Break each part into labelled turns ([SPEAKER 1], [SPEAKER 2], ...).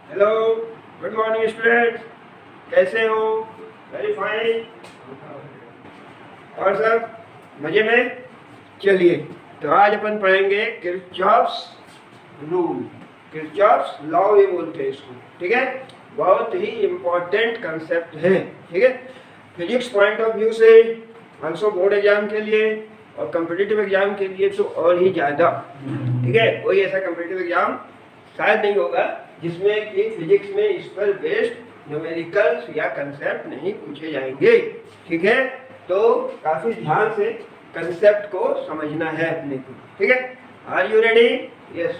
[SPEAKER 1] Hello, good morning students. कैसे हो? Very fine. और सब मजे में? चलिए, तो आज अपन पढ़ेंगे किरचॉफ्स रूल। किरचॉफ्स लॉ भी बोलते हैं इसको, ठीक है। बहुत ही इम्पोर्टेंट कंसेप्ट है, ठीक है। फिजिक्स पॉइंट ऑफ व्यू से, ऑल्सो बोर्ड एग्जाम के लिए और कम्पिटिटिव एग्जाम के लिए तो और ही ज़्यादा, ठीक है। कोई ऐसा कम्पिटिटिव एग्जाम शायद नहीं होगा जिसमें कि फिजिक्स में इस पर बेस्ड न्यूमेरिकल्स या कंसेप्ट नहीं पूछे जाएंगे, ठीक है। तो काफी ध्यान से कंसेप्ट को समझना है अपने को, ठीक है। Are you ready? Yes.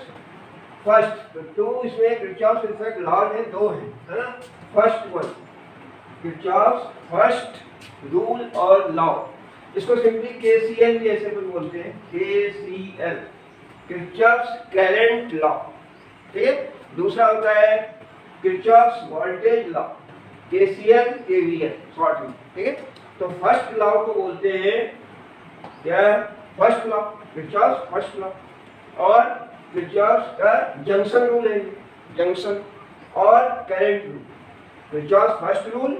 [SPEAKER 1] First तो टू इसमें किरचॉफ्स इफेक्ट लॉ है, दो है ना। First one Kirchhoff's first rule और लॉ, इसको सिंपली केसीएल भी ऐसे कुछ बोलते हैं, केसीएल, किरचॉफ्स करंट लॉ, ठीक है। दूसरा होता है Kirchhoff's voltage law, KCL KVL short में, ठीक है। तो फर्स्ट लॉ को बोलते हैं क्या? First law, Kirchhoff's first law. और किरचॉफ्स का जंक्शन रूल है, जंक्शन और current rule. Kirchhoff's first rule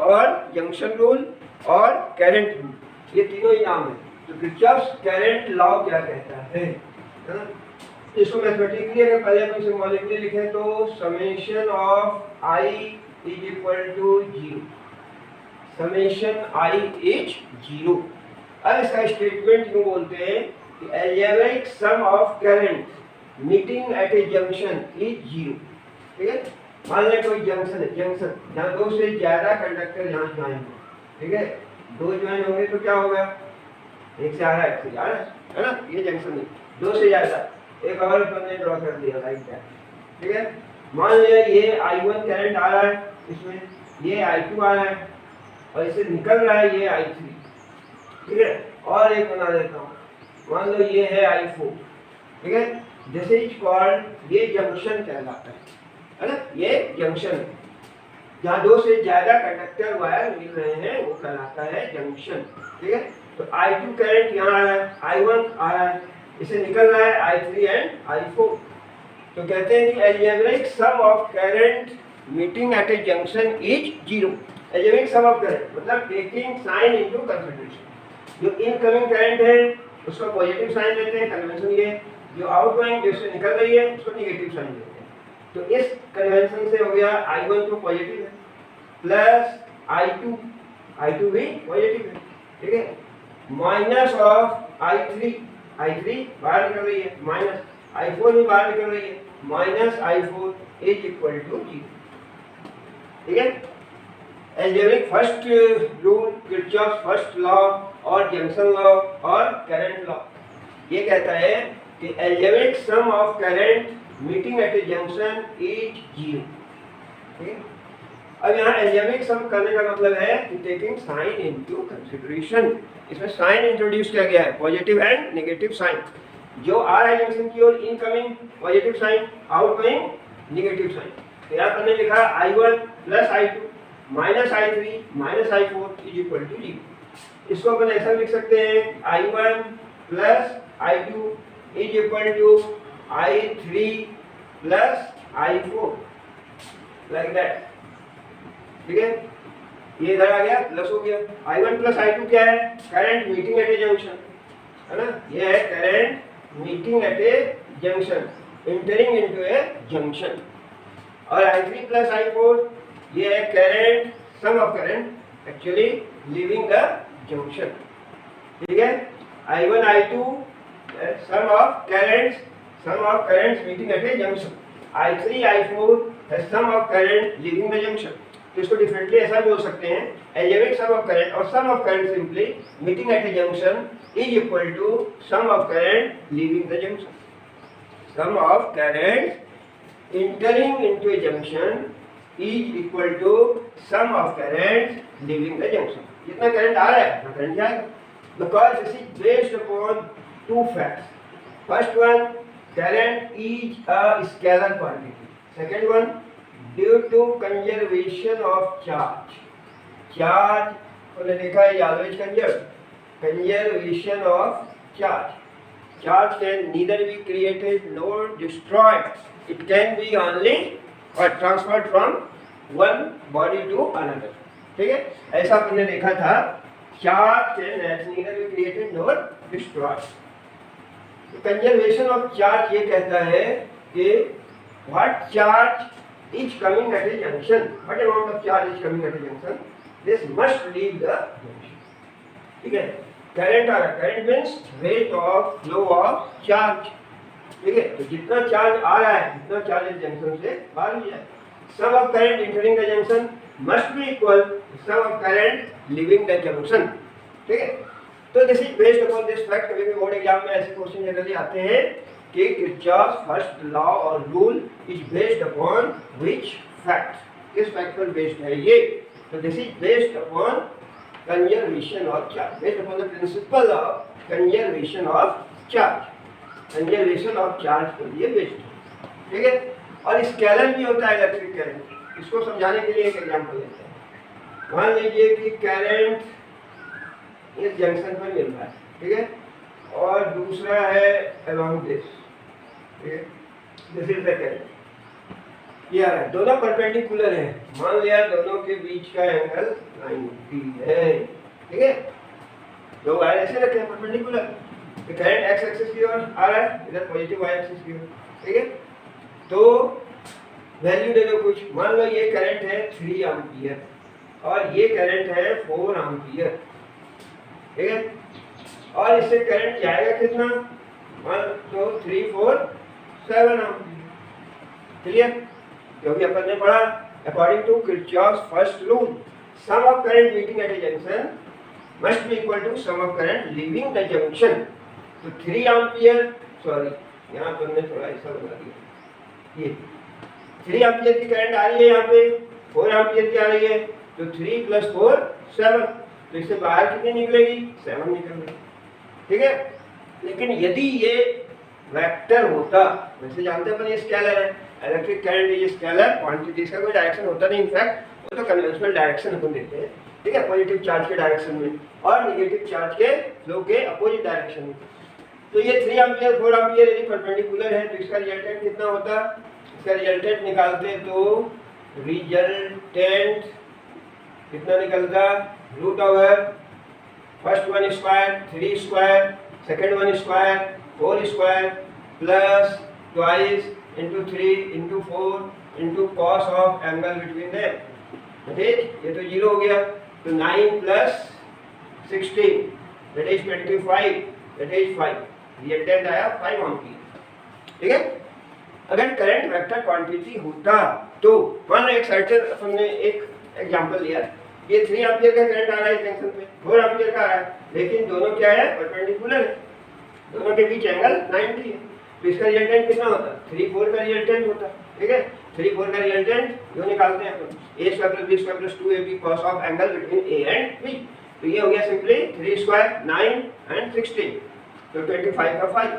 [SPEAKER 1] और जंक्शन रूल और करंट रूल, ये तीनों ही नाम है। तो किरचॉफ्स करंट लॉ क्या कहता है ना? इसको मैथमेटिकली अगर पहले अपन सिंबॉलिकली लिखें तो summation of I is equal to zero, summation I is zero. अब इसका स्टेटमेंट यूं बोलते हैं कि algebraic sum of current meeting at a junction is zero, ठीक है। मान लें कोई जंक्शन है, जंक्शन जहाँ दो से ज्यादा कंडक्टर यहाँ ज्वाइन हो, ठीक है। दो ज्वाइन होंगे तो क्या होगा? एक से आ रहा है, एक से जा रहा है ना, ये जंक्शन है। दो से ज्यादा, एक और अपन ने ड्रॉ कर दिया लाइक दैट, ठीक है। मान लिया ये I1 करंट आ रहा है, इसमें ये I2 आ रहा है और इससे निकल रहा है ये I3, ठीक है। और एक बना देता हूँ, मान लो ये है I4, ठीक है। दिस इज कॉल्ड, ये जंक्शन कहलाता है ना, ये जंक्शन है। जहाँ दो से ज्यादा कंडक्टर वायर मिल रहे हैं वो कहलाता है जंक्शन, ठीक है। तो I2 करंट यहाँ आ रहा है, I1 आ रहा है, इसे निकल रहा है I3 एंड I4। तो कहते हैं कि algebraic sum of current meeting at a junction is zero. Algebraic sum of current मतलब टेकिंग साइन इनटू कंसीडरेशन। जो इनकमिंग करंट है उसका पॉजिटिव साइन देते हैं, कन्वेंशन ये। जो आउटगोइंग जिससे निकल रही है उसको नेगेटिव साइन देते हैं। तो इस कन्वेंशन से हो गया I1 तो पॉजिटिव है, प्लस I2 भी पॉजिटिव है, ठीक है। माइनस ऑफ I3 बाहर निकल रही है, माइनस I4 भी बाहर निकल रही है, minus I4 is equal to zero, ठीक है। Algebraic first rule, Kirchhoff's first law और जंक्शन लॉ और करंट लॉ ये कहता है कि algebraic sum of current meeting at a junction is zero, ठीक है। अब यहाँ अलजेब्रिक सम करने का मतलब है कि टेकिंग साइन इनटू कंसीडरेशन। इसमें साइन इंट्रोड्यूस किया गया है, पॉजिटिव एंड नेगेटिव साइन। जो आ रहा है जंक्शन की ओर incoming positive sign, outgoing negative sign. तो यहाँ पर लिखा I1 plus I2 minus I3 minus I4 is equal to zero. इसको अपन ऐसा लिख सकते हैं I1 plus I2 is equal to I3 plus I4, like that, ठीक है। ये इधर आ गया, प्लस हो गया। I1 प्लस I2 क्या है? Current meeting at a junction, है ना। ये है current meeting at a junction, entering into a junction. और I3 प्लस I4 ये है current, sum of current actually leaving the junction, ठीक है। I1 I2 sum of currents meeting at a junction. I3 I4 है sum of current leaving the junction. तो इसको differently ऐसा बोल सकते हैं, अलजेब्रिक सम ऑफ करंट और sum of current simply meeting at a junction is equal to sum of current leaving the junction. Sum of current entering into a junction is equal to sum of current leaving the junction. जितना current आ रहा है उतना current जाएगा, because this is based upon two facts. First one, current is a scalar quantity. Second one, due to conservation of charge उन्होंने लिखा है always conservation of charge can neither be created nor destroyed, it can be only और transferred from one body to another, ठीक है। ऐसा हमने देखा था, charge can neither be created nor destroyed. Conservation of charge ये कहता है कि what charge is coming at a junction, what amount of charge is coming at a junction, this must leave the junction, ठीक है। Current आ रहा है, current means rate of flow of charge, ठीक है। तो जितना चार्ज आ रहा है जितना चार्ज इस जंक्शन से बाहर हो जाए, sum of current entering the junction must be equal sum of current leaving the junction, ठीक है। तो this is based upon this fact. कभी भी बोर्ड एग्जाम में ऐसे क्वेश्चन जनरली आते हैं कि किरचॉफ फर्स्ट लॉ और rule is based upon which fact, किस फैक्ट पर बेस्ड है ये। तो this is based upon conservation of charge, based upon the principle of conservation of charge, conservation of charge के लिए बेस्ड है, ठीक है। और स्केलर भी होता है इलेक्ट्रिक करंट, इसको समझाने के लिए एक एग्जांपल लेते हैं। मान लीजिए कि करंट इस जंक्शन पर मिल रहा है, ठीक है, और दूसरा है अलोंग दिस, ठीक है, दिस इज द करंट। ये आ रहा है, दोनों परपेंडिकुलर है, मान लिया दोनों के बीच का एंगल 90 है, ठीक है। दो वायर ऐसे रखे हैं परपेंडिकुलर, तो करंट एक्स एक्सिस की ओर आ रहा है, इधर पॉजिटिव वाई एक्सिस की ओर, ठीक है। तो वैल्यू दे दो कुछ, मान लो ये करंट है 3 एम्पियर और ये करंट है 4 एम्पियर, ठीक है। और इससे करंट जाएगा कितना, 1 2 3 4 7 एम्पियर, क्लियर। क्योंकि अपन ने पढ़ा according to Kirchhoff's first rule, sum of current meeting at a junction must be equal to sum of current leaving the junction. तो 3 एम्पियर, सॉरी यहाँ पर हमने थोड़ा ऐसा बना दिया, ये 3 एम्पियर की करंट आ रही है, यहाँ पे 4 एम्पियर की आ रही है, तो 3 + 4 7, तो इससे बाहर कितनी निकलेगी, 7 निकलेगी, ठीक है। लेकिन यदि ये वेक्टर होता, वैसे जानते हैं अपन ये स्केलर है, electric current is scalar quantity, इसका कोई डायरेक्शन होता नहीं, इनफैक्ट वो तो कन्वेंशनल डायरेक्शन अपन देते हैं, ठीक है, पॉजिटिव चार्ज के डायरेक्शन में और नेगेटिव चार्ज के फ्लो के अपोजिट डायरेक्शन में। तो ये 3 एम्पियर 4 एम्पियर यदि परपेंडिकुलर है तो इसका रिजल्टेंट कितना होता, इसका रिजल्टेंट निकालते तो रिजल्टेंट कितना निकलता, root over first one square 3 square, second one square 4 square plus twice into 3 into 4 into cos of angle between them, ठीक। ये तो 0 हो गया, तो 9 + 16 that is 25, that is 5, resultant आया 5 एम्पियर, ठीक है। अगर करंट वेक्टर क्वांटिटी होता तो मान एक सर्टेन, हमने एक एग्जांपल लिया, ये 3 एम्पियर का करंट आ रहा है जंक्शन पे, 4 एम्पियर का आ रहा है, लेकिन दोनों क्या है, परपेंडिकुलर है, दोनों के बीच एंगल 90 है, तो इसका रिजल्टेंट कितना होता, 3 4 का रिजल्टेंट होता, ठीक है। 3 4 का रिजल्टेंट जो निकालते हैं अपन, a² + b² + 2ab cos of angle between a and b, तो ये हो गया सिंपली 3 स्क्वायर 9 एंड 16, तो 25 का 5,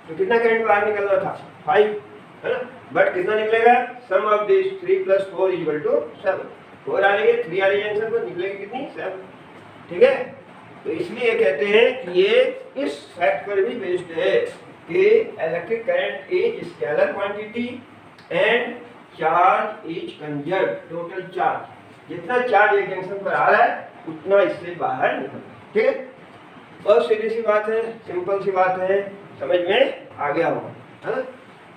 [SPEAKER 1] तो कितना करंट बाहर निकल रहा था, 5, है ना। बट कितना निकलेगा, सम ऑफ दिस 3 + 4 = 7, 4 आ रही है, 3 आ रही है, आंसर पर निकलेगी कितनी, 7, ठीक है। तो इसलिए कहते हैं कि ये इस फैक्ट पर भी बेस्ड है कि electric current is scalar quantity and charge is conserve, total charge, जितना चार्ज एक जंक्शन पर आ रहा है उतना इससे बाहर निकल रहा है, ठीक है। बहुत सीधी सी बात है, सिंपल सी बात है, समझ में आ गया होगा, है ना।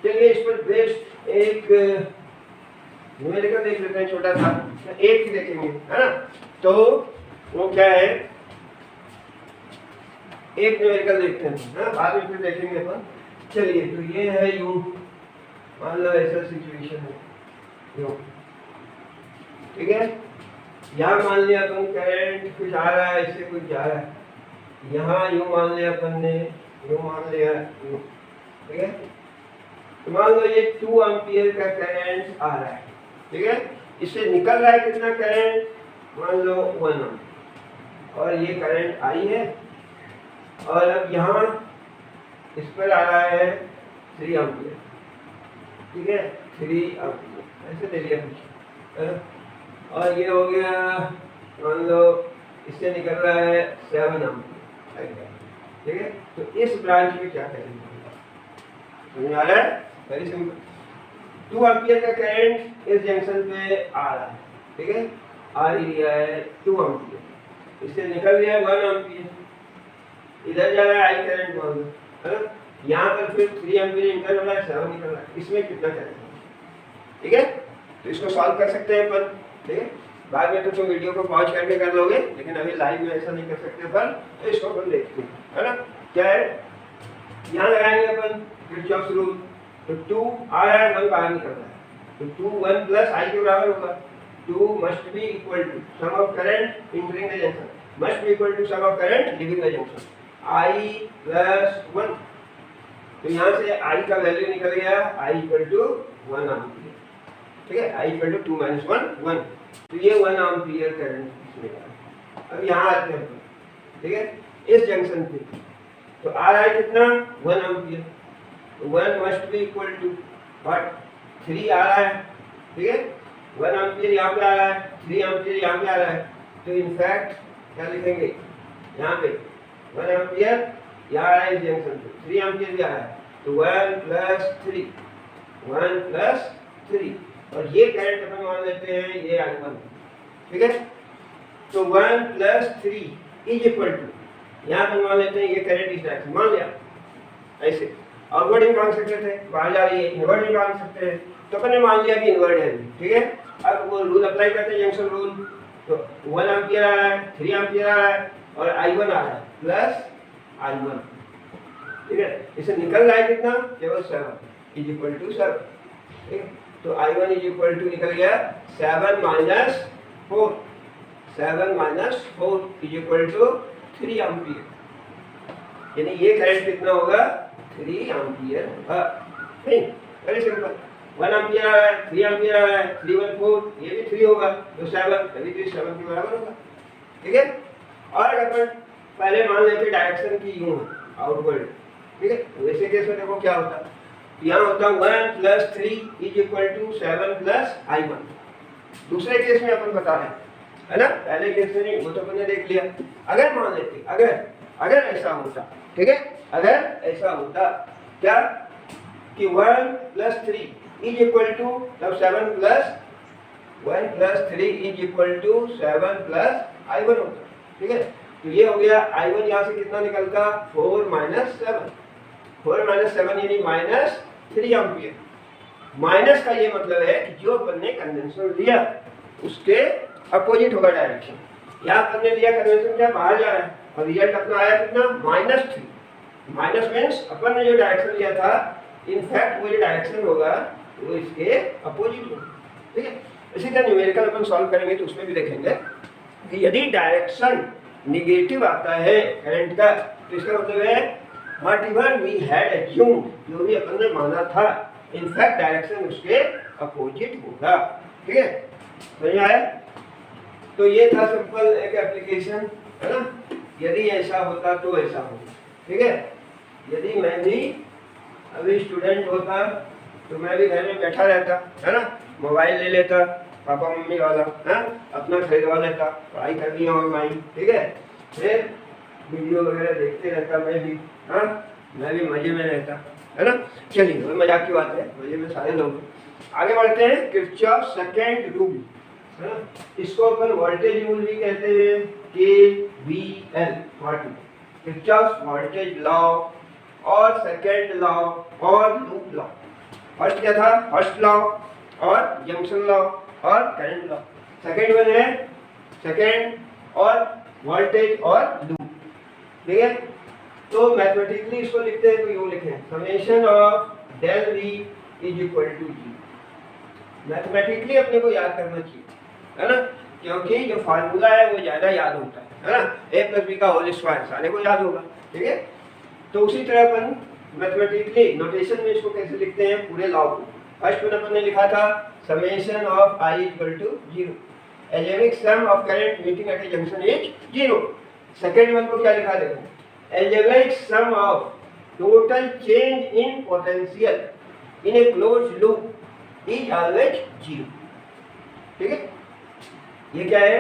[SPEAKER 1] चलिए इस पर बेस्ड एक न्यूमेरिकल देख लेते हैं, छोटा सा एक ही देखेंगे, है ना। तो वो क्या है, एक न्यूमेरिकल देखते हैं, है ना, बाद में फिर देखेंगे अपन। चलिए, तो ये है यूं, मान लो ऐसा सिचुएशन है यूं, ठीक है। यहाँ मान लिया अपन करंट कुछ आ रहा है, इससे कुछ जा रहा है, यहाँ यूं मान लिया अपन ने, यूं मान लिया यूं, ठीक है। तो मान लो ये 2 एम्पियर का करंट आ रहा है, ठीक है। इससे निकल रहा है कितना करंट, मान लो 1 एम्पियर, और ये करंट आई है, और अब यहाँ इस पर आ रहा है 3 एम्पियर, ठीक है, 3 एम्पियर ऐसे ले लिया कुछ, है ना। और ये हो गया, मान लो इससे निकल रहा है 7 एम्पियर, ठीक है। तो इस ब्रांच में क्या करेंगे, समझ आ रहा है, वेरी सिंपल। 2 एम्पियर का करंट इस जंक्शन पे आ रहा है, ठीक है, आ ही दिया है 2 एम्पियर, इससे निकल गया 1 एम्पियर, इधर जा रहा है आई करंट मान लो, है ना, यहाँ पर फिर 3 एम्पियर इंटर हो रहा है, 7 निकल रहा है, इसमें कितना करंट, ठीक है। तो इसको सॉल्व कर सकते हैं अपन, ठीक है, बाद में तो तुम वीडियो को पॉज करके कर लोगे, लेकिन अभी लाइव में ऐसा नहीं कर सकते अपन, तो इसको अपन देखते हैं, है ना। क्या है, यहाँ लगाएंगे अपन किरचॉफ्स रूल, तो 2 आ रहा है, 1 बाहर निकल रहा है, तो 2 1 प्लस आई के बराबर होगा, 2 must be equal to sum of current entering the junction must be equal to sum of current leaving the junction, I plus 1, तो यहाँ से आई का वैल्यू निकल गया, आई इक्वल टू 1 एम्पियर, ठीक है, आई इक्वल टू 2 माइनस 1 1, तो ये 1 एम्पियर करंट इसमें गया। अब यहाँ आते हैं, ठीक है, इस जंक्शन पे तो आ रहा है कितना 1 एम्पियर, तो 1 must be equal to what 3 आ रहा है, ठीक है, 1 एम्पियर यहाँ पे आ रहा है, 3 एम्पियर यहाँ पे आ रहा है, तो इनफैक्ट क्या लिखेंगे यहाँ पे 1 एम्पियर यहाँ आ रहा है इस जंक्शन पे, 3 एम्पियर भी आ रहा है, तो 1 प्लस 3 1 प्लस 3, और ये करंट अपन मान लेते हैं ये I1, ठीक है, तो 1 प्लस 3 इज इक्वल टू, यहाँ पर मान लेते हैं ये करंट इस डायरेक्शन मान लिया, ऐसे आउटवर्ड ही मान सकते थे, बाहर जा रही है इनवर्ड ही मान सकते हैं, तो अपन ने मान लिया कि इनवर्ड है, ठीक है। अब वो रूल अप्लाई करते हैं जंक्शन रूल, तो 1 एम्पियर आ रहा है, 3 एम्पियर आ रहा है, और I1 आ रहा है प्लस I1, ठीक है, इसे निकल रहा है कितना केवल 7 इज इक्वल टू 7, ठीक है, तो I1 इज इक्वल टू निकल गया 7 minus 4, 7 minus 4 is equal to 3 ampere, यानी ये करंट कितना होगा 3 एम्पियर होगा, नहीं वेरी सिंपल, 1 एम्पियर आ रहा है, 3 एम्पियर आ रहा है, 3 1 4, ये भी 3 होगा, तो 7 तभी तो 7 के बराबर होगा, ठीक है। और अगर अपन पहले मान लेते डायरेक्शन की यूं आउटवर्ड, ठीक है, वैसे केस में देखो क्या होता है, यहाँ होता 1 plus 3 is equal to 7 plus I1, दूसरे केस में अपन बता रहे हैं, है ना, पहले केस में नहीं, वो तो अपन ने देख लिया। अगर मान लेते अगर ऐसा होता, ठीक है, अगर ऐसा होता क्या कि 1 प्लस 3 इज इक्वल टू तब 7 plus 1 plus 3 is equal to 7 plus I1 होता, ठीक है, तो ये हो गया I1, यहाँ से कितना निकलता 4 माइनस 7, 4 माइनस 7 यानी माइनस 3 एम्पियर, माइनस का ये मतलब है कि जो अपन ने कन्वेंशन लिया उसके अपोजिट होगा डायरेक्शन, यहाँ अपन ने लिया कन्वेंशन क्या बाहर जा रहा है, और रिजल्ट अपना आया कितना -3, माइनस मीन्स अपन ने जो डायरेक्शन लिया था इनफैक्ट वो जो डायरेक्शन होगा वो इसके अपोजिट होगा, ठीक है। इसी तरह न्यूमेरिकल अपन सॉल्व करेंगे तो उसमें भी देखेंगे कि यदि डायरेक्शन निगेटिव आता है करंट का, तो इसका मतलब है whatever we had assumed, जो भी अपन ने माना था इनफैक्ट डायरेक्शन उसके अपोजिट होगा, ठीक है, समझ आया। तो ये था सिंपल एक एप्लीकेशन, है ना, यदि ऐसा होता तो ऐसा होगा, ठीक है, यदि मैं भी अभी स्टूडेंट होता तो मैं भी घर में बैठा रहता, है ना, मोबाइल ले लेता पापा मम्मी वाला, है, अपना खरीदवा लेता, पढ़ाई करनी है ऑनलाइन, ठीक है, फिर वीडियो वगैरह देखते रहता मैं भी, हाँ, मैं भी मजे में रहता, है ना। चलिए वो मजाक की बात है, मजे में सारे लोग। आगे बढ़ते हैं, किरचॉफ सेकंड रूल, है ना, इसको अपन वोल्टेज रूल भी कहते हैं, KVL, किरचॉफ वोल्टेज लॉ और सेकंड लॉ और लूप लॉ। फर्स्ट क्या था, फर्स्ट लॉ और जंक्शन लॉ और करंट लॉ, सेकंड वन है सेकंड और वोल्टेज और लूप, ठीक है। तो मैथमेटिकली इसको लिखते हैं तो यूं लिखें, summation of del V is equal to G। Mathematically अपने को याद करना चाहिए, है ना, क्योंकि जो फार्मूला है वो ज्यादा याद होता है ना, a प्लस बी का होल स्क्वायर सारे को याद होगा, ठीक है। तो उसी तरह अपन मैथमेटिकली नोटेशन में इसको कैसे लिखते हैं पूरे लॉ को। फर्स्ट वन अपन ने लिखा था summation of I equal to 0, algebraic sum of current meeting at a junction is 0। Second one को क्या लिखा देखो, algebraic sum of total change in potential in a closed loop is always 0, ठीक है। ये क्या है,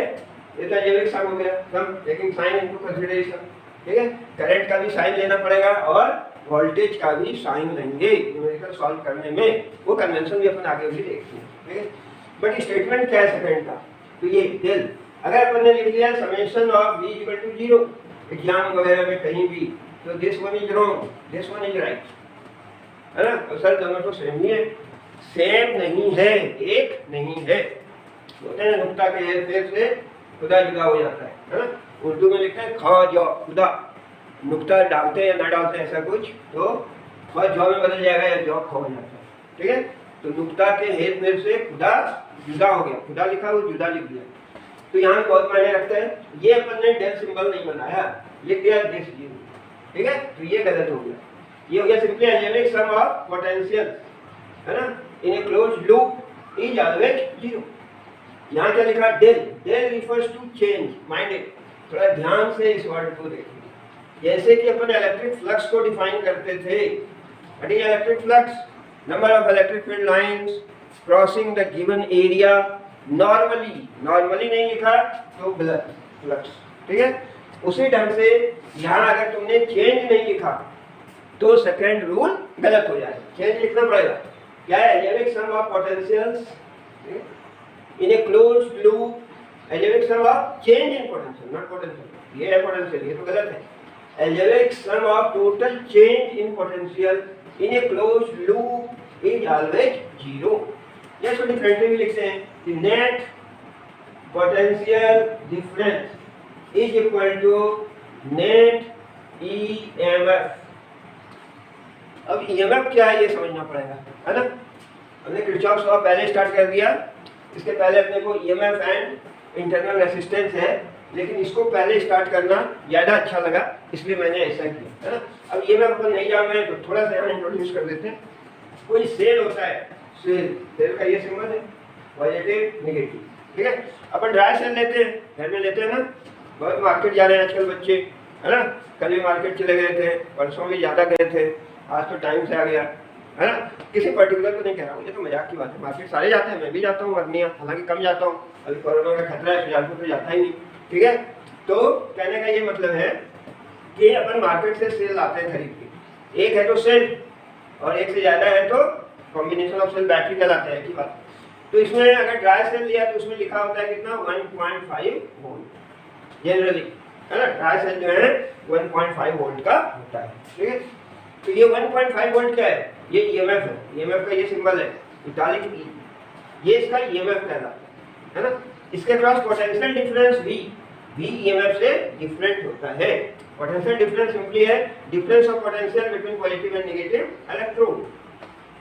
[SPEAKER 1] ये तो algebraic sum हो गया, सम टेकिंग साइन इनटू कंसीडरेशन, ठीक है। करंट का भी साइन लेना पड़ेगा और वोल्टेज का भी साइन लेंगे न्यूमेरिकल सॉल्व करने में, वो कन्वेंशन भी अपन आगे भी देखते हैं, ठीक है। बट स्टेटमेंट क्या है सेकंड का, तो ये डेल अगर अपन ने लिख लिया summation of v equal to 0 exam वगैरह में कहीं भी, तो this one is wrong, this one is right, है ना। तो सर दोनों तो सेम ही है, सेम नहीं है, एक नहीं है, बोलते हैं नुक्ता के हेर से खुदा जुदा हो जाता है ना। उर्दू में लिखते हैं खा जो खुदा, नुक्ता डालते हैं या ना डालते हैं ऐसा कुछ, तो ख जॉ में बदल जाएगा या जॉ खो हो जाता है, ठीक है। तो नुक्ता के हेर फेर से खुदा जुदा हो गया, खुदा लिखा वो जुदा लिख दिया, तो यहाँ पे बहुत मायने रखता है। ये अपन ने डेल सिंबल नहीं बनाया, लिख दिया दिस जीरो, ठीक है, तो ये गलत हो गया। ये हो गया simply algebraic sum of potential, है ना, in a closed loop is always zero. यहाँ क्या लिखा, del, del refers to change, minded, थोड़ा ध्यान से इस वर्ड को देखिए। जैसे कि अपन इलेक्ट्रिक फ्लक्स को डिफाइन करते थे, what is electric flux, number of electric field lines crossing the given area, normally, normally नहीं लिखा तो गलत फ्लक्स, ठीक है। उसी ढंग से यहाँ अगर तुमने चेंज नहीं लिखा तो सेकेंड रूल गलत हो जाएगा, चेंज लिखना पड़ेगा। क्या है, algebraic sum of potentials in a closed loop, algebraic sum of change in potential, not potential, ये है पोटेंशियल, ये तो गलत है। Algebraic sum of total change in potential in a closed loop is always zero. या इसको differently भी लिखते हैं कि net potential difference is equal to net EMF. अब ईएमएफ क्या है ये समझना पड़ेगा, है ना। हमने किरचॉफ लॉ पहले स्टार्ट कर दिया, इसके पहले अपने को ईएमएफ एंड इंटरनल रेजिस्टेंस है, लेकिन इसको पहले स्टार्ट करना ज़्यादा अच्छा लगा, इसलिए मैंने ऐसा किया, है ना। अब ईएमएफ अपन नहीं जान रहे तो थोड़ा सा इंट्रोड्यूस कर देते हैं। कोई सेल होता है, सेल, सेल का ये सिंबल है पॉजिटिव नेगेटिव, ठीक है। अपन ड्राई सेल लेते हैं, घर में लेते हैं ना, बहुत मार्केट जा रहे हैं आजकल बच्चे, है ना। कल भी मार्केट चले गए थे, परसों भी ज़्यादा गए थे, आज तो टाइम से आ गया, है ना। किसी पर्टिकुलर को नहीं कह रहा हूँ, ये तो मजाक की बात है, मार्केट सारे जाते हैं, मैं भी जाता हूँ वर्निया, हालांकि कम जाता हूँ, अभी कोरोना का खतरा है, सुजानपुर तो जाता ही नहीं, ठीक है। तो कहने का ये मतलब है कि अपन मार्केट से सेल लाते हैं खरीद के, एक है तो सेल और एक से ज़्यादा है तो कॉम्बिनेशन ऑफ सेल बैटरी कहलाता है की बात। तो इसमें अगर ड्राई सेल लिया तो उसमें लिखा होता है कितना 1.5 वोल्ट जनरली, है ना। ड्राई सेल जो है 1.5 वोल्ट का होता है, ठीक है। तो ये 1.5 वोल्ट क्या है, ये ईएमएफ है, ईएमएफ का ये सिंबल है इटालिक ई, ये इसका ईएमएफ कहलाता है ना। इसके क्रॉस पोटेंशियल डिफरेंस भी ईएमएफ से डिफरेंट होता है। पोटेंशियल डिफरेंस सिंपली है difference of potential between positive and negative electrode,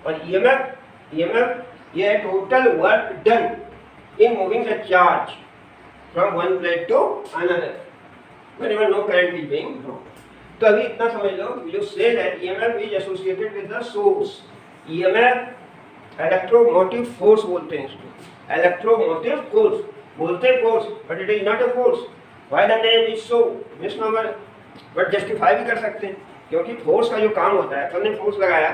[SPEAKER 1] और ईएमएफ ये है total work done in moving the charge from one plate to another whenever no current is being drawn. तो अभी इतना समझ लो, जो सेल है EMF is associated with the source, EMF electromotive force बोलते हैं इसको, इलेक्ट्रोमोटिव फोर्स बोलते हैं force, but it is not a force. Why the name is so misnomer, but justify भी कर सकते हैं, क्योंकि फोर्स का जो काम होता है, अपन ने फोर्स लगाया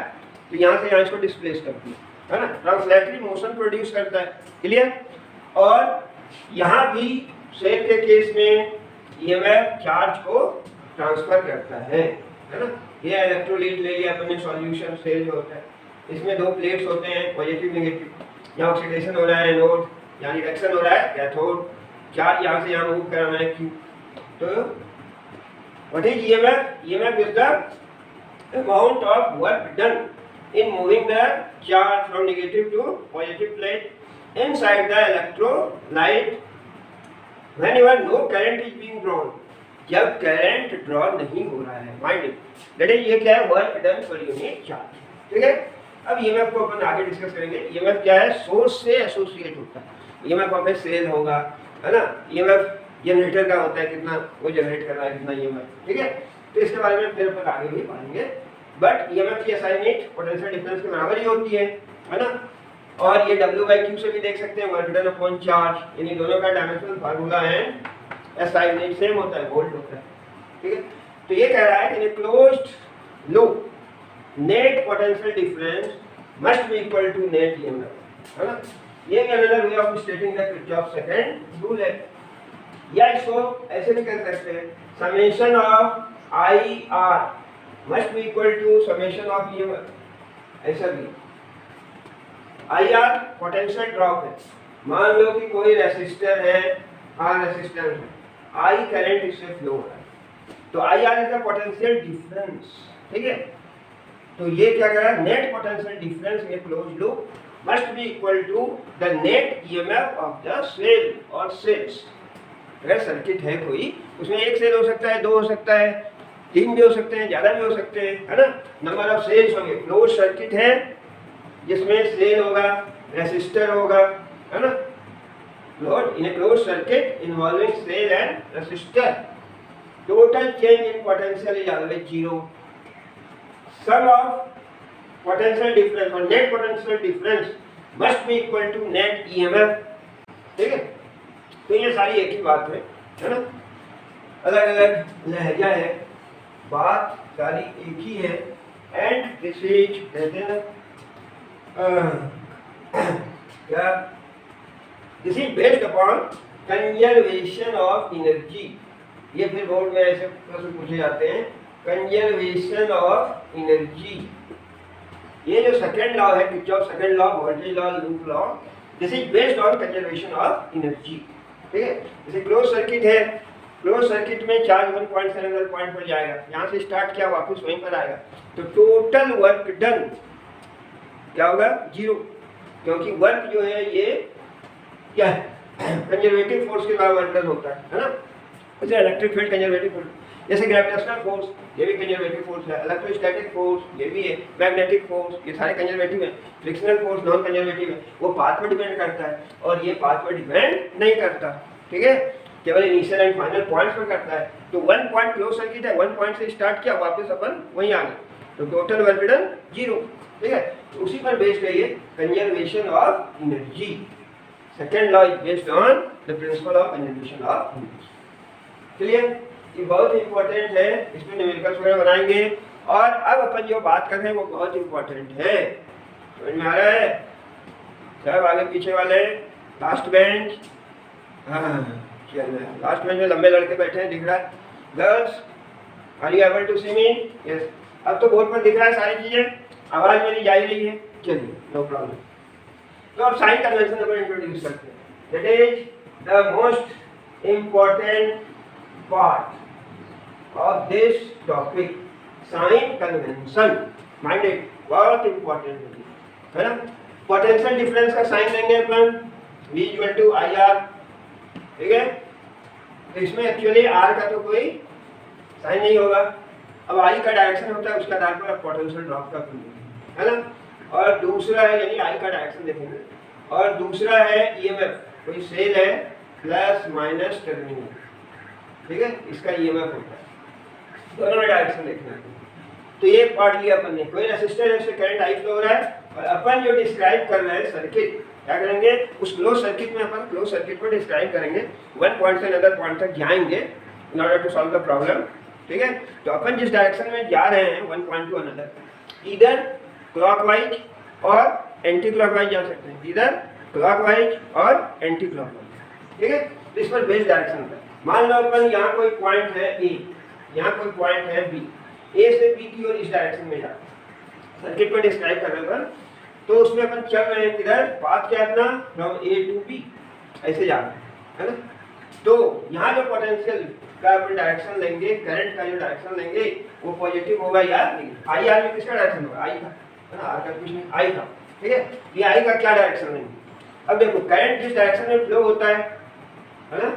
[SPEAKER 1] तो यहाँ से यहाँ इसको डिस्प्लेस करती है ना, ट्रांसलेटरी मोशन प्रोड्यूस करता है, क्लियर। और यहाँ भी सेल के केस में ईएमएफ चार्ज को ट्रांसफर करता है ना। ये इलेक्ट्रोलाइट ले लिया अपन ने, सॉल्यूशन सेल जो होता है, इसमें दो प्लेट्स होते हैं पॉजिटिव नेगेटिव, यहाँ ऑक्सीडेशन हो रहा है एनोड, यहाँ रिडक्शन हो रहा है कैथोड, चार्ज यहाँ से यहाँ मूव कराना है क्यू। तो what is EMF, EMF is the amount of work done in moving the charge from negative to positive plate inside the electrolyte whenever no current is being drawn, जब current draw नहीं हो रहा है, mind that is, ये क्या है, work done per unit charge, ठीक है। अब ईएमएफ को अपन आगे डिस्कस करेंगे। ईएमएफ क्या है, सोर्स से एसोसिएट होता है, ईएमएफ वहाँ पे सेल होगा, है ना। ईएमएफ जनरेटर का होता है, कितना वो जनरेट कर रहा है, कितना ईएमएफ, ठीक है। तो इसके बारे में फिर अपन आगे भी पढ़ेंगे, बट ईएमएफ की एसआई यूनिट पोटेंशियल डिफरेंस के बराबर ही होती है ना। और ये W/Q से भी देख सकते हैं, वर्क डन अपॉन चार्ज, इन दोनों का डायमेंशनल फार्मूला है एसआई यूनिट सेम होता है, वोल्ट होता है, ठीक है। तो ये कह रहा है कि in closed loop net potential difference must be equal to net EMF, है ना। ये भी another way of stating the Kirchhoff second rule है। या इसको ऐसे भी कर सकते हैं, summation of IR must be equal to summation of EMF. ऐसा भी आई आर पोटेंशियल ड्रॉप है। मान लो कि कोई रेसिस्टर है, आर रेसिस्टर है, आई करंट इससे फ्लो हो रहा है, तो I R is the potential difference. ठीक है, तो ये क्या कह रहा है, net potential difference in close loop must be equal to the net EMF of the cell और सेल्स। अगर सर्किट है कोई, उसमें एक सेल हो सकता है, दो हो सकता है, तीन भी हो सकते हैं, ज्यादा भी हो सकते हैं, है ना। नंबर ऑफ सेल्स होंगे। क्लोज सर्किट है जिसमें सेल होगा, रेसिस्टर होगा, है ना। Lord, in a closed circuit involving cell and resistor, total change in potential is always zero. Sum of potential difference or net potential difference must be equal to net EMF. ठीक है, तो ये सारी एक ही बात है ना। अलग अलग लहजा है, बात सारी एक ही है। एंड दिस इज कहते हैं क्या, this is based upon conservation of energy. ये फिर बोर्ड में ऐसे प्रश्न पूछे जाते हैं, कंजर्वेशन ऑफ एनर्जी। ये जो सेकंड लॉ है, Kirchhoff second law, voltage law, loop law, this is based on conservation of energy. ठीक है, जैसे क्लोज सर्किट है, क्लोज सर्किट में चार्ज वन पॉइंट से अनदर पॉइंट पर जाएगा, यहाँ से स्टार्ट किया वापस वहीं पर आएगा, तो टोटल वर्क डन क्या होगा, जीरो। क्योंकि वर्क जो है ये क्या है, कंजर्वेटिव फोर्स के द्वारा वर्क डन होता है ना। जैसे इलेक्ट्रिक फील्ड कंजर्वेटिव फोर्स, जैसे ग्रेविटेशनल फोर्स ये भी कंजर्वेटिव फोर्स है, इलेक्ट्रोस्टैटिक फोर्स ये भी है, मैग्नेटिक फोर्स ये सारे कंजर्वेटिव है, फ्रिक्शनल फोर्स नॉन कंजर्वेटिव है। वो पाथ पर डिपेंड करता है और ये पाथ पर डिपेंड नहीं करता। ठीक है, केवल इनिशियल एंड फाइनल पॉइंट्स पर करता है। तो वन पॉइंट क्लोज सर्किट है, वन पॉइंट से स्टार्ट किया, वापस अपन वहीं आ गए, तो टोटल वर्क डन जीरो। ठीक है, तो उसी पर बेस्ड है ये conservation of energy. Second law is based on the principle of conservation of energy. Clear, ये बहुत इंपॉर्टेंट है, इसमें न्यूमेरिकल्स वगैरह बनाएंगे। और अब अपन जो बात कर रहे हैं वो बहुत इंपॉर्टेंट है, समझ में आ रहा है सब? आगे पीछे वाले लास्ट बेंच, हाँ लास्ट बेंच में लंबे लड़के बैठे हैं, दिख रहा है? Girls are you able to see me? Yes, अब तो बोर्ड पर दिख रहा है सारी चीजें, आवाज मेरी जा ही रही है, चलिए नो प्रॉब्लम। तो अब साइन कन्वेंशन अपन इंट्रोड्यूस करते हैं, that is the most important part of this topic, sign convention. Mind it, बहुत इंपॉर्टेंट है ना। पोटेंशियल डिफरेंस का साइन लेंगे अपन, V equal to I R. ठीक है, तो इसमें एक्चुअली आर का तो कोई साइन नहीं होगा। अब आई का डायरेक्शन होता है, उसके आधार पर आप पोटेंशियल ड्रॉप का है ना। और दूसरा है, यानी आई का डायरेक्शन देखेंगे, और दूसरा है ईएमएफ, कोई सेल है प्लस माइनस टर्मिनल। ठीक है, इसका ईएमएफ होता है, दोनों में डायरेक्शन देखना है। तो ये पार्ट लिया अपन ने, कोई रेसिस्टर है उससे करंट आई फ्लो हो रहा है, और अपन जो डिस्क्राइब कर रहे हैं सर्किट, क्या करेंगे, उस क्लोज सर्किट में अपन क्लोज सर्किट को डिस्क्राइब करेंगे, वन पॉइंट से अनदर पॉइंट तक जाएंगे in order to solve the problem. ठीक है, तो अपन जिस डायरेक्शन में जा रहे हैं वन पॉइंट टू अनदर, इधर क्लॉकवाइज और एंटी क्लॉकवाइज जा सकते हैं, इधर क्लॉकवाइज और एंटी क्लॉकवाइज। ठीक है, इस पर बेस्ड डायरेक्शन है। मान लो अपन यहाँ कोई पॉइंट है ए, यहाँ कोई पॉइंट है बी, ए से बी की ओर इस डायरेक्शन में जा सर्किट को डिस्क्राइब कर रहे हैं, तो उसमें अपन चल रहे हैं किधर, पाथ क्या अपना, फ्रॉम ए टू बी, ऐसे जा रहे हैं, है ना। तो यहाँ जो पोटेंशियल का अपन डायरेक्शन लेंगे, करंट का जो डायरेक्शन लेंगे, वो पॉजिटिव होगा या नेगेटिव। आई आर में किसका डायरेक्शन होगा, आई का, है ना, आर का कुछ नहीं, आई का। ठीक है, ये आई का क्या डायरेक्शन लेंगे। अब देखो करंट जिस डायरेक्शन में फ्लो होता है ना,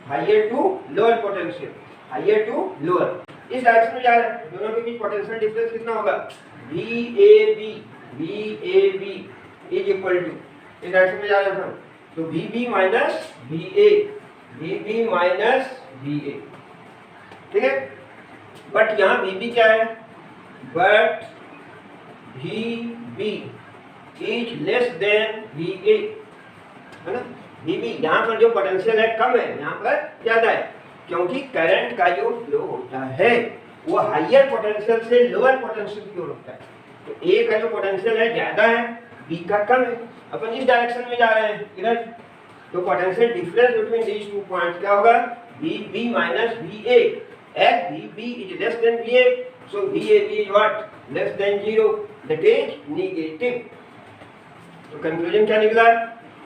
[SPEAKER 1] higher to lower potential, higher to lower, इस डायरेक्शन में जा रहा है, दोनों के बीच पोटेंशियल डिफरेंस कितना होगा, VAB इज इक्वल टू, इस डायरेक्शन में जा रहा है तो VB minus VA, VB minus VA। ठीक है, बट यहाँ VB क्या है, but VB is less than VA, है ना। VB यहाँ पर जो पोटेंशियल है कम है, यहाँ पर ज्यादा है, क्योंकि करंट का जो फ्लो होता है वो हाइयर पोटेंशियल से लोअर पोटेंशियल की ओर होता है। तो ए का जो पोटेंशियल है ज्यादा है, बी का कम है। अपन इस डायरेक्शन में जा रहे हैं इधर, तो potential difference between these two points क्या होगा, VB minus VA, as VB is less than VA, So VAB is what? Less than 0, that is negative. तो कंक्लूजन क्या निकला?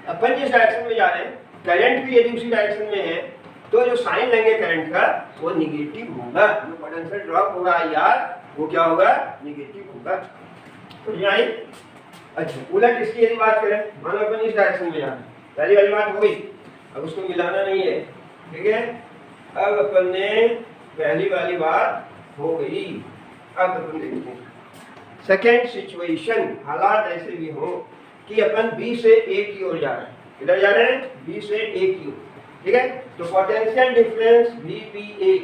[SPEAKER 1] अपन जिस डायरेक्शन में जा रहे हैं, करंट भी यदि उसी डायरेक्शन में है तो जो साइन लेंगे करंट का वो निगेटिव होगा, जो पोटेंशियल ड्रॉप होगा IR वो क्या होगा? निगेटिव होगा। तो ये आई। अच्छा, उलट इसकी यदि बात करें, मान लो अपन इस डायरेक्शन में जा रहे हैं, पहली वाली बात हो गई, अब उसको मिलाना नहीं है, ठीक है। अब अपन ने पहली वाली बात हो गई, अब अपन देखते हैं सेकेंड सिचुएशन। हालात ऐसे भी हो कि अपन B से A की ओर जा रहे हैं, इधर जा रहे हैं B से A की ओर, ठीक है। तो पोटेंशियल डिफरेंस VBA,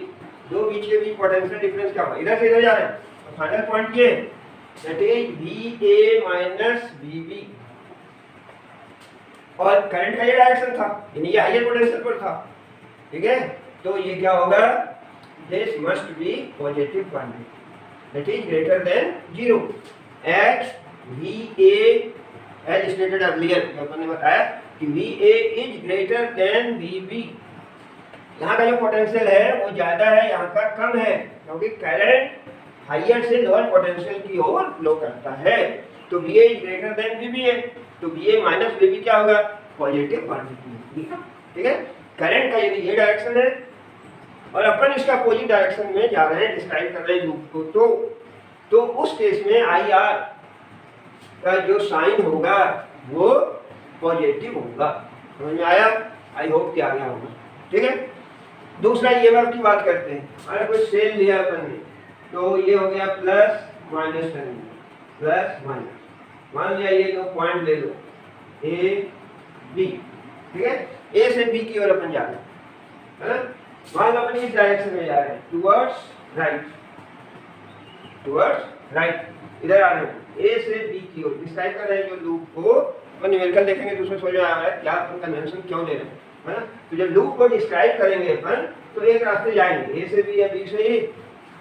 [SPEAKER 1] दो बीच के बीच पोटेंशियल डिफरेंस क्या होगा? इधर से इधर जा रहे हैं, तो फाइनल पॉइंट ये that is VA minus VB, और करंट का ये डायरेक्शन था, यानी ये हायर पोटेंशियल पर था, ठीक है। तो ये क्या होगा? This must be positive quantity that is greater than 0 at VA as stated earlier. अपन ने बताया कि VA is greater than VB। यहाँ का जो पोटेंशियल है वो ज्यादा है, यहाँ का कम है, क्योंकि करंट हायर से लोअर पोटेंशियल की ओर फ्लो करता है। तो VA is greater than VB है, तो VA माइनस VB क्या होगा? पॉजिटिव क्वांटिटी, ठीक है। करंट का यदि ये डायरेक्शन है और अपन इसका अपोजिट डायरेक्शन में जा रहे हैं, डिस्क्राइब कर रहे हैं लूप को, तो उस केस में IR का जो साइन होगा वो पॉजिटिव होगा। समझ में आया? आई होप कि आ गया होगा, ठीक है। दूसरा EMF की बात करते हैं। अगर कोई सेल लिया अपन ने, तो ये हो गया plus minus terminal, plus minus. मान लिया ये दो पॉइंट ले लो A B, ठीक है। A से B की ओर अपन जा रहे हैं, है ना। मान लो अपन इस डायरेक्शन में जा रहे हैं, टुवर्ड्स राइट, टुवर्ड्स राइट, इधर आ रहे हैं A से B की ओर। डिस्क्राइब कर रहे हैं जो लूप को, अपन न्यूमेरिकल देखेंगे तो उसमें समझ में आ रहा है क्या अपन कन्वेंशन क्यों ले रहे हैं, है ना। तो जब लूप को डिस्क्राइब करेंगे अपन तो एक रास्ते जाएंगे, A से B या B से A।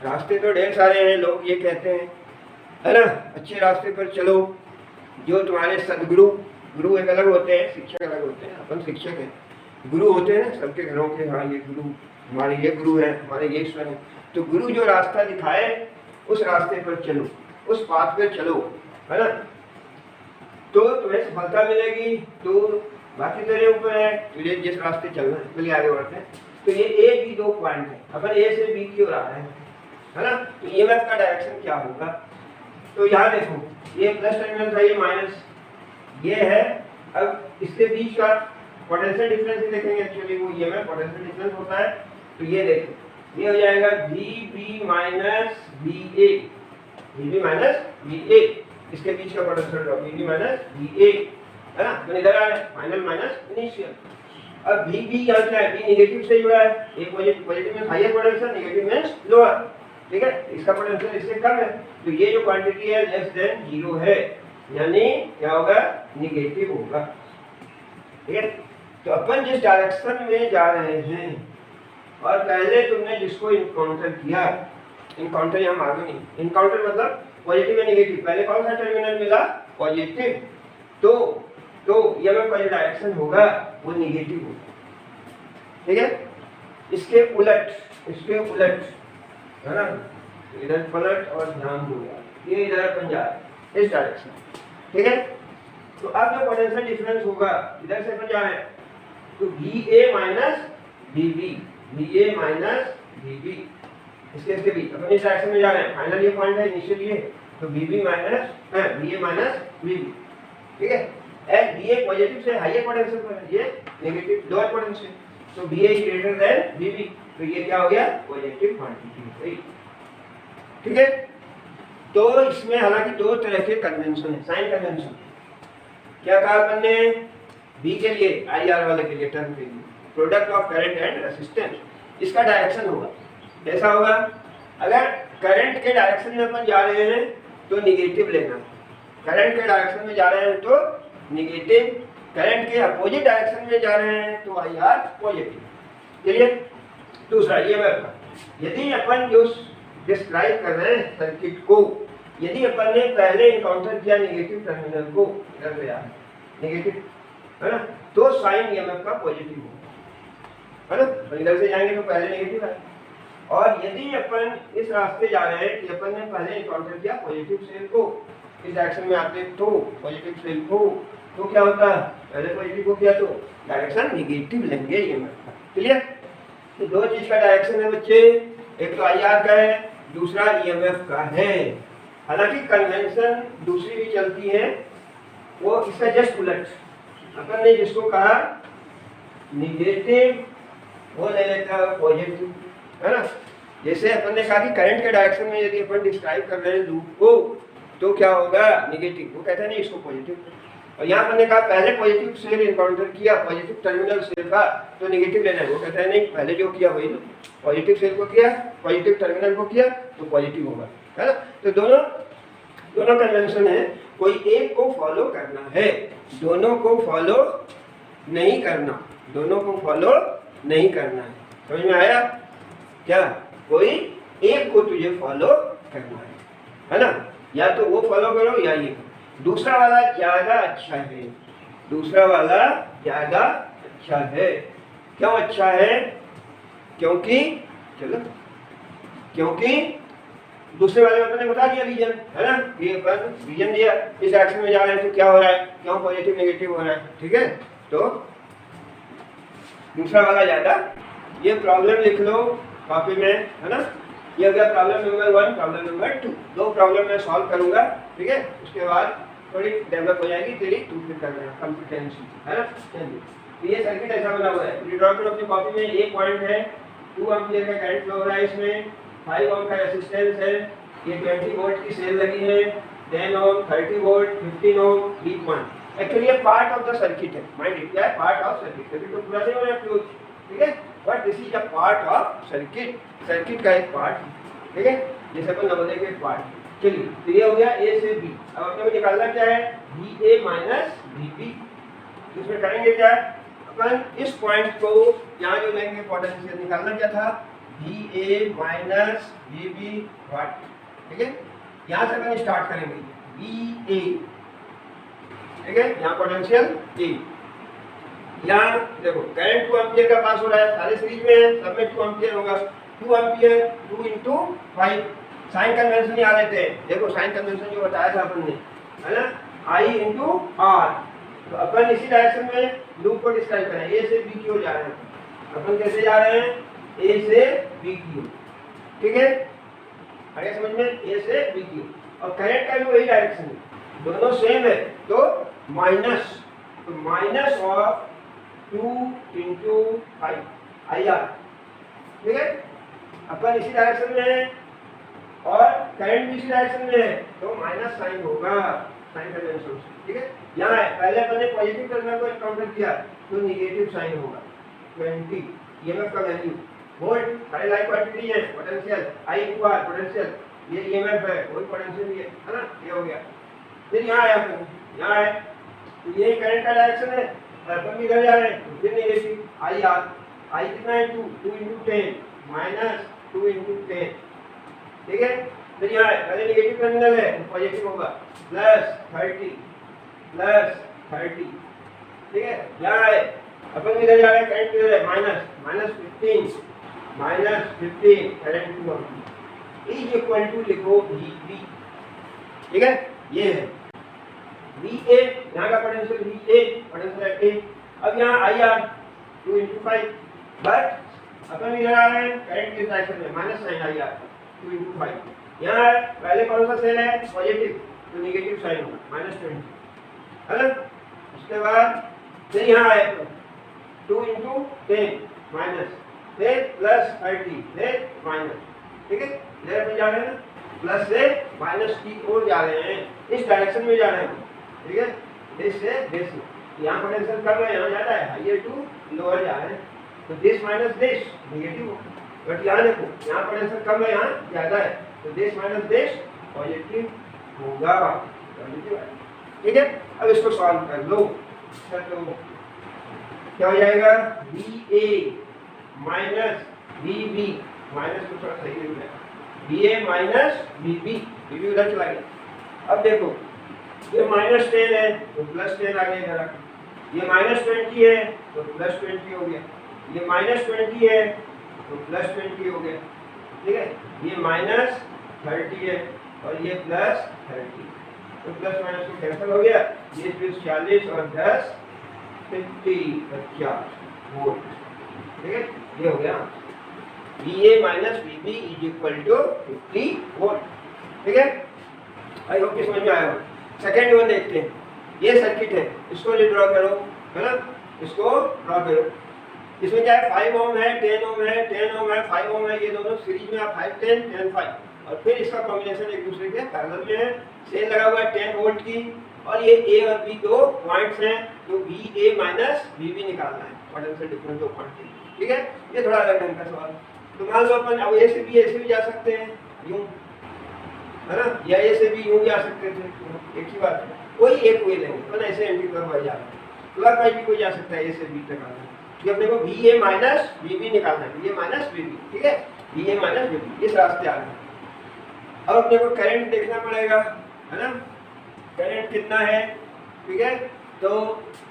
[SPEAKER 1] रास्ते तो ढेर सारे हैं, लोग ये कहते हैं, है ना, अच्छे रास्ते पर चलो। जो तुम्हारे सदगुरु, गुरु एक अलग होते हैं, शिक्षक अलग होते हैं, अपन शिक्षक हैं, गुरु होते हैं ना सबके घरों के। हाँ, ये गुरु, हमारे ये गुरु है, हमारे ये ईश्वर है। तो गुरु जो रास्ता दिखाए उस रास्ते पर चलो, उस पाथ पे चलो, है ना, तो तुम्हें सफलता मिलेगी। तो बाकी तेरे ऊपर है, तुझे जिस रास्ते चलना है। चलिए आगे बढ़ते हैं। तो ये A B दो पॉइंट है, अपन A से B की ओर आ रहे हैं, है ना। तो EMF का डायरेक्शन क्या होगा? तो यहाँ देखो, ये प्लस टर्मिनल था, ये माइनस, ये है। अब इसके बीच का पोटेंशियल डिफरेंस ही देखेंगे, एक्चुअली वो EMF पोटेंशियल डिफरेंस होता है। तो ये देखो, ये हो जाएगा VB minus VA, VB minus VA, इसके बीच का potential drop VB minus VA, है ना। तो इधर आ रहा है फाइनल माइनस इनिशियल। अब VB यहाँ क्या है? B नेगेटिव से जुड़ा है, एक पॉजिटिव में हायर पोटेंशियल, नेगेटिव में लोअर, ठीक है। इसका पोटेंशियल इससे कम है, तो ये जो क्वांटिटी है लेस देन 0 है, यानी क्या होगा? निगेटिव होगा, ठीक है। तो अपन जिस डायरेक्शन में जा रहे हैं और पहले तुमने जिसको इनकाउंटर किया, इनकाउंटर यहाँ मालूम नहीं, इनकाउंटर मतलब पॉजिटिव या नेगेटिव, पहले कौन सा टर्मिनल मिला? पॉजिटिव। तो EMF का जो डायरेक्शन होगा वो नेगेटिव होगा, ठीक है। इसके उलट, है ना, इधर पलट और ध्यान हो गया, ये इधर अपन जा रहे हैं इस डायरेक्शन, ठीक है। तो अब जो पोटेंशियल डिफरेंस होगा, इधर से अपन जा रहे हैं, तो VA minus VB, VA minus VB, इसके बीच अपन इस डायरेक्शन में जा रहे हैं, फाइनल ये पॉइंट है, इनिशियल ये, तो VA माइनस VB, ठीक है। एंड VA पॉजिटिव से हायर पोटेंशियल पर है, ये नेगेटिव लोअर पोटेंशियल, तो VA is greater than VB, तो ये क्या हो गया? पॉजिटिव क्वांटिटी, ठीक है। तो इसमें हालांकि दो तरह के कन्वेंशन है, साइन कन्वेंशन। क्या कहा अपन ने? B के लिए, IR वाले के लिए, टर्म के लिए, product of current and resistance, इसका डायरेक्शन होगा कैसा होगा? अगर करंट के डायरेक्शन में अपन जा रहे हैं तो निगेटिव लेना, करंट के डायरेक्शन में जा रहे हैं तो निगेटिव, करंट के अपोजिट डायरेक्शन में जा रहे हैं तो IR पॉजिटिव। चलिए दूसरा EMF का, यदि अपन जो डिस्क्राइब कर रहे हैं सर्किट को, यदि अपन ने पहले इनकाउंटर किया नेगेटिव टर्मिनल को, इधर से आ नेगेटिव, है ना, तो साइन EMF का पॉजिटिव होगा, है ना। इधर से जाएंगे तो पहले नेगेटिव है, और यदि अपन इस रास्ते जा रहे हैं कि अपन ने पहले इनकाउंटर किया पॉजिटिव सेल को, इस डायरेक्शन में आते तो पॉजिटिव सेल को, तो क्या होता है, पहले पॉजिटिव को किया तो डायरेक्शन निगेटिव लेंगे ईएमएफ का। क्लियर? तो दो चीज का डायरेक्शन है बच्चे, एक तो आईआर का है, दूसरा ईएमएफ का है। हालांकि कन्वेंशन दूसरी भी चलती है, वो इसका जस्ट उलट, अपन ने जिसको कहा निगेटिव वो ले लेता है पॉजिटिव, है ना। जैसे अपन ने कहा कि करंट के डायरेक्शन में यदि अपन डिस्क्राइब कर रहे हैं लूप को तो क्या होगा, निगेटिव, वो कहते हैं नहीं इसको पॉजिटिव। और यहाँ अपन ने कहा पहले पॉजिटिव सेल इनकाउंटर किया, पॉजिटिव टर्मिनल सेल का, तो निगेटिव लेना है, वो कहते हैं नहीं पहले जो किया वही लो, पॉजिटिव सेल को किया, पॉजिटिव टर्मिनल को किया तो पॉजिटिव होगा, है ना। तो दोनों कन्वेंशन है, कोई एक को फॉलो करना है, दोनों को फॉलो नहीं करना, दोनों को फॉलो नहीं करना है। समझ में आया क्या? कोई एक को तुझे फॉलो करना है ना, या तो वो फॉलो करो या ये। दूसरा वाला ज्यादा अच्छा है, दूसरा वाला ज्यादा अच्छा है। क्यों अच्छा है? क्योंकि दूसरे वाले में मैंने बता दिया रीजन, है ना, ये अपन रीजन दिया, इस डायरेक्शन में जा रहे हैं तो क्या हो रहा है, क्यों पॉजिटिव नेगेटिव हो रहा है, ठीक है। तो दूसरा वाला ज्यादा, ये प्रॉब्लम लिख लो कॉपी में, है ना। ये हो गया प्रॉब्लम नंबर 1, प्रॉब्लम नंबर 2, दो प्रॉब्लम मैं सॉल्व करूंगा, ठीक है। उसके बाद थोड़ी डेवलप हो जाएगी तेरी, तू फिर करना कॉम्पिटेंसी, है ना। चलिए, तो ये सर्किट ऐसा बना हुआ है, ये ड्रॉ करो अपनी कॉपी में। एक पॉइंट है 2 एम्पीयर का करंट फ्लो हो रहा है, इसमें 5 ओम का रेजिस्टेंस है, ये 20 वोल्ट की सेल लगी है, 10 ओम, 30 वोल्ट, 15 ओम, वीक 1। एक्चुअली ये पार्ट ऑफ द सर्किट है, माइंड इट, क्या है, पार्ट ऑफ सर्किट, सर्किट तो पूरा नहीं हो रहा है क्लोज, ठीक है, but this is a part of circuit, circuit का एक पार्ट, ठीक है, जैसे अपन नवोदय के पार्ट। चलिए, तो ये हो गया ए से बी। अब अपने को निकालना क्या है, V A minus V B. इसमें करेंगे क्या, अपन इस पॉइंट को यहाँ जो लेंगे पोटेंशियल, निकालना क्या था, V A minus V B what, ठीक है। यहाँ से अपन स्टार्ट करेंगे, वी ए, ठीक है, यहाँ पोटेंशियल ए, यहाँ देखो करंट 2 एम्पीयर का पास हो रहा है, सारे सीरीज में है, सब में 2 एम्पीयर होगा, 2 एम्पीयर 2 × 5, साइन कन्वेंशन ही आ रहे थे, देखो साइन कन्वेंशन जो बताया था अपन ने, है ना, I × R। तो अपन इसी डायरेक्शन में लूप को डिस्क्राइब करें, ए से बी की ओर जा रहे हैं, अपन कैसे जा रहे हैं, ए से बी की ओर, ठीक है, आगे समझ में, ए से बी की ओर। और करंट का भी वही डायरेक्शन है, दोनों सेम है, तो माइनस, तो माइनस ऑफ 2 × 5 IR, ठीक है। अपन इसी डायरेक्शन में है और करंट भी इसी डायरेक्शन में है, तो माइनस साइन होगा, साइन कन्वेंशन, ठीक है। यहाँ है, पहले अपन ने पॉजिटिव टर्मिनल को एनकाउंटर किया तो नेगेटिव साइन होगा, 20 ईएमएफ का वैल्यू, वोल्ट सारे लाइक क्वांटिटी है, पोटेंशियल I × R पोटेंशियल, ये ईएमएफ है, वही पोटेंशियल भी है ना, ये हो गया। फिर यहाँ है, अपन यहाँ है, तो ये करंट का डायरेक्शन है, अपन भी इधर जा रहे हैं, फिर नेगेटिव IR, I कितना है, 2 × 10 माइनस 2 × 10, ठीक है। फिर यहाँ है, पहले नेगेटिव टर्मिनल है, पॉजिटिव होगा, +30, ठीक है। यहाँ है, अपन इधर जा रहे हैं, करंट किधर है, -15 करंट 2 इज इक्वल टू लिखो VB, ठीक है, ये है VA, यहाँ का पोटेंशियल VA, पोटेंशियल A। अब यहाँ IR 2 × 5, बट अपन इधर आ रहे हैं करंट किस डायरेक्शन में, माइनस साइन IR 2 × 5। यहाँ पहले कौन सा सेल है, पॉजिटिव, तो नेगेटिव साइन होगा, -20, है ना। उसके बाद फिर यहाँ है 2 × 10 माइनस, फिर +30, फिर माइनस, ठीक है। इधर पे जा रहे हैं, प्लस से माइनस की ओर जा रहे हैं, इस डायरेक्शन में जा रहे हैं, ठीक है, दिस से दिस में। यहाँ पोटेंशियल कम है, यहाँ ज्यादा है, हाइयर टू लोअर जा रहे हैं, तो दिस माइनस दिस नेगेटिव हो, बट यहाँ देखो, यहाँ पोटेंशियल कम है, यहाँ ज्यादा है, तो दिस माइनस दिस पॉजिटिव होगा, ठीक है। अब इसको सॉल्व कर लो, तो क्या हो जाएगा, VA माइनस VB, माइनस को थोड़ा सही लिख लें, VA माइनस VB, VB उधर चला गया। अब देखो ये -10 है तो +10 आ गया इधर, ये -20 है तो +20 हो गया, ये -20 है तो +20 हो गया, ठीक है, ये -30 है और ये +30, तो प्लस माइनस को कैंसिल हो गया, ये 40 और 10 50 वोल्ट। ठीक है, ये हो गया VA minus VB is equal to 50 volt. ठीक है, आई होप कि समझ में आया हो। सेकेंड वन देखते हैं, ये सर्किट है, इसको ड्रॉ करो, है ना, इसको ड्रॉ करो। इसमें क्या है, 5 ओम है, 10 ओम है, 10 ओम है, 5 ओम है, ये दोनों सीरीज में 5 10 10 5, और फिर इसका कॉम्बिनेशन एक दूसरे के पैरेलल में है। सेल लगा हुआ है 10 वोल्ट की, और ये A और B दो पॉइंट्स हैं, तो VA माइनस VB निकालना है, पोटेंशियल डिफरेंस दो पॉइंट के। ठीक है, ये थोड़ा अलग ढंग का सवाल। तो मान लो अपन अब A से B जा सकते हैं यूं, है ना, या A से B यूं जा सकते थे, एक ही बात है, कोई एक वे लेंगे, अपन ऐसे एंटी क्लॉकवाइज जा रहा है, क्लॉकवाइज भी कोई जा सकता है A से B तक आना है, तो अपने को VA माइनस VB निकालना है, VA माइनस VB। ठीक है, VA माइनस VB इस रास्ते आ रहा है। अब अपने को करंट देखना पड़ेगा, है ना, करंट कितना है। ठीक है, तो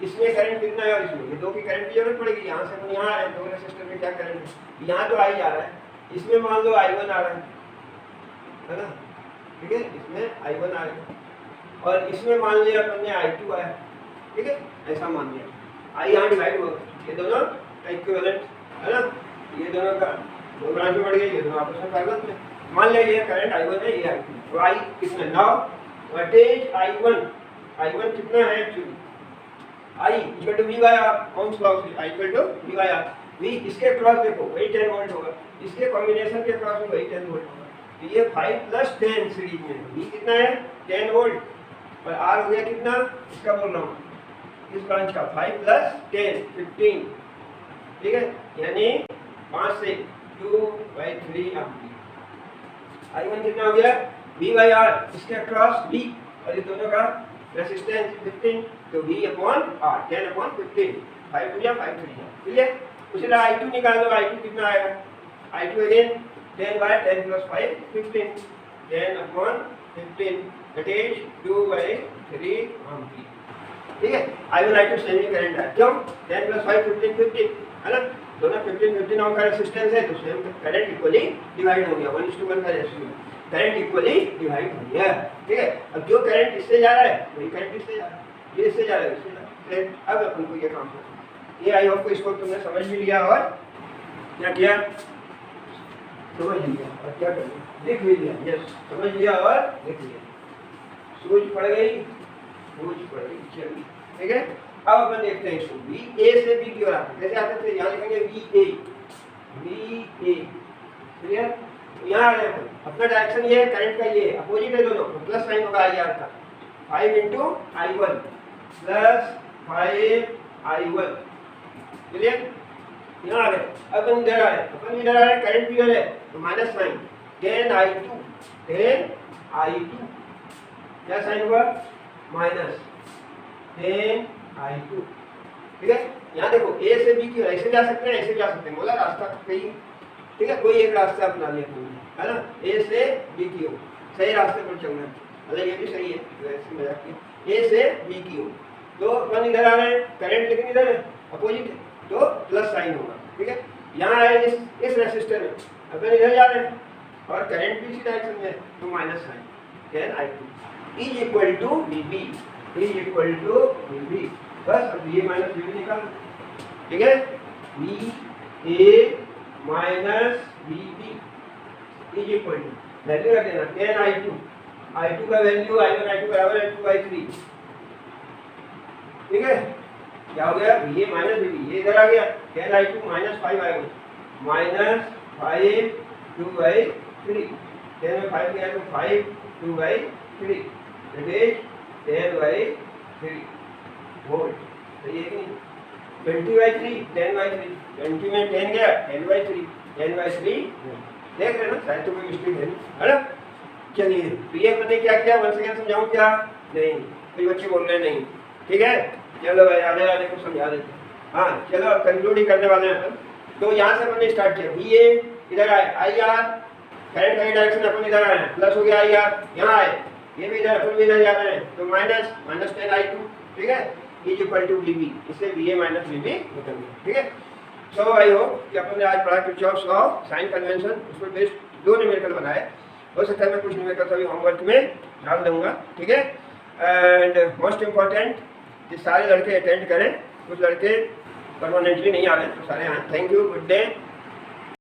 [SPEAKER 1] इसमें करंट कितना है और इसमें, ये दो की करंट की जरूरत पड़ेगी। यहाँ से अपन यहाँ आ रहे हैं, दो रेसिस्टर में क्या करंट है, यहाँ तो I जा रहा है, इसमें मान लो I1 आ रहा है ना। ठीक है, इसमें I1 आ रहा है और इसमें मान लिया अपन ने I2 आया। ठीक है, ऐसा मान लिया, I यहाँ डिवाइड होगा, ये दोनों इक्विवेलेंट है ना, ये दोनों का दो ब्रांच में बढ़ गए, ये दोनों आपस में पैरेलल में। मान लिया ये करंट I1 है, ये I2, तो I कितना, नाउ वोल्टेज I1 कितना है actually, I equal to V by R, ohm's law से I equal to V by R। V इसके क्रॉस देखो वही 10 वोल्ट होगा, इसके कॉम्बिनेशन के क्रॉस में वही 10 वोल्ट होगा, तो ये 5 प्लस 10 सीरीज में, V कितना है 10 वोल्ट और R हो गया कितना, इसका बोल रहा हूँ, इस ब्रांच का 5 प्लस 10 15। ठीक है, यानी 5 से 2/3 एम्पीयर। I1 कितना हो गया V बाय R, इसके क्रॉस V और ये दोनों का रेजिस्टेंस 15, तो V अपॉन R 10 अपॉन 15, 5 2 या 5 3 है। ठीक है, उसी तरह I2 निकाल लो, I2 कितना आएगा, I2 again 10 by 10 plus 5 15, 10 upon 15 that is 2/3 ampere. ठीक है, I1 I2 सेम ही करंट है, क्यों, 10 प्लस 5 15 15 है ना, दोनों 15 15 ओम का रेजिस्टेंस है, तो सेम करंट इक्वली डिवाइड हो गया, 1:1 का रेशियो, करंट इक्वली डिवाइड हो गया। ठीक है, अब जो करंट इससे जा रहा है वही करंट इससे जा रहा है, ये इससे जा रहा है इससे जा रहा है। अब अपन को ये काम करना है, ये आई होप को इसको तुमने समझ भी लिया और क्या किया, समझ लिया और क्या कर लिया, लिख भी लिया। यस, समझ लिया और लिख लिया, सूझ पड़ गई, सूझ पड़ गई। चलिए ठीक है, अब अपन देखते हैं इसको, VA से B की ओर आते हैं, कैसे आते थे, यहाँ लिखेंगे VA, क्लियर, यहाँ आ रहे हैं, अपना डायरेक्शन ये है, करंट का ये अपोजिट है दोनों, तो प्लस साइन होगा IR का, 5 × I1 प्लस 5I1। क्लियर, यहाँ आ रहे, अपन इधर आ रहे, अपन इधर आ रहे, करंट भी इधर है, तो माइनस साइन 10I2, क्या साइन हुआ, माइनस 10I2। ठीक है, यहाँ देखो A से B की ओर ऐसे जा सकते हैं, ऐसे जा सकते हैं, बोला रास्ता कहीं, ठीक है, कोई एक रास्ता अपना लिया तुमने, है ना, A से B की ओर सही रास्ते पर चलना है, मतलब ये भी सही है, वैसे मजाक किया, A से B की ओर, तो अपन इधर आ रहे हैं, करंट लेकिन इधर है, अपोजिट है, तो प्लस साइन होगा। ठीक है, यहाँ आए इस रेसिस्टर में, अपन इधर जा रहे हैं और करंट भी इसी डायरेक्शन में है, तो minus sign 10I2 is equal to VB, is equal to VB, बस अब VA माइनस VB निकाल। ठीक है, VA minus VB is equal to, value रख देना 10I2, I2 का वैल्यू I1 I2 बराबर है 2/3। ठीक है, क्या हो गया, VA माइनस VB, ये इधर आ गया, 10I2 माइनस 5I1 माइनस 5 2/3, 10 में 5 गया तो 5 2/3, दैट इज 10/3 वोल्ट। सही है कि नहीं, 20/3 10/3, 20 में 10 गया 10/3, 10/3 देख रहे ना, शायद तो कोई मिस्टेक है ना। चलिए, तो ये मैंने क्या किया, वन सेकेंड समझाऊं क्या, नहीं कोई बच्चे बोल रहे नहीं। ठीक है, चलो भाई आधे आधे को समझा देते हैं। हाँ चलो, अब कंक्लूड ही करने वाले हैं अपन। तो यहाँ से मैंने स्टार्ट किया, VA इधर आए, IR करंट का डायरेक्शन अपन इधर आए, प्लस हो गया IR, यहाँ आए, ये भी इधर, अपन भी इधर जा रहे हैं, तो माइनस 10I2। ठीक है, इज इक्वल टू VB, इससे VA माइनस VB निकल गया। ठीक है, सो आई होप कि अपन ने आज पढ़ा किरचॉफ्स लॉ, साइन कन्वेंशन, उस पर बेस्ड 2 न्यूमेरिकल बनाए, हो सकता है मैं कुछ न्यूमेरिकल अभी होमवर्क में डाल दूंगा, ठीक है। एंड मोस्ट इम्पॉर्टेंट कि सारे लड़के अटेंड करें, कुछ लड़के परमानेंटली नहीं आ रहे तो सारे आए। Thank you, good day.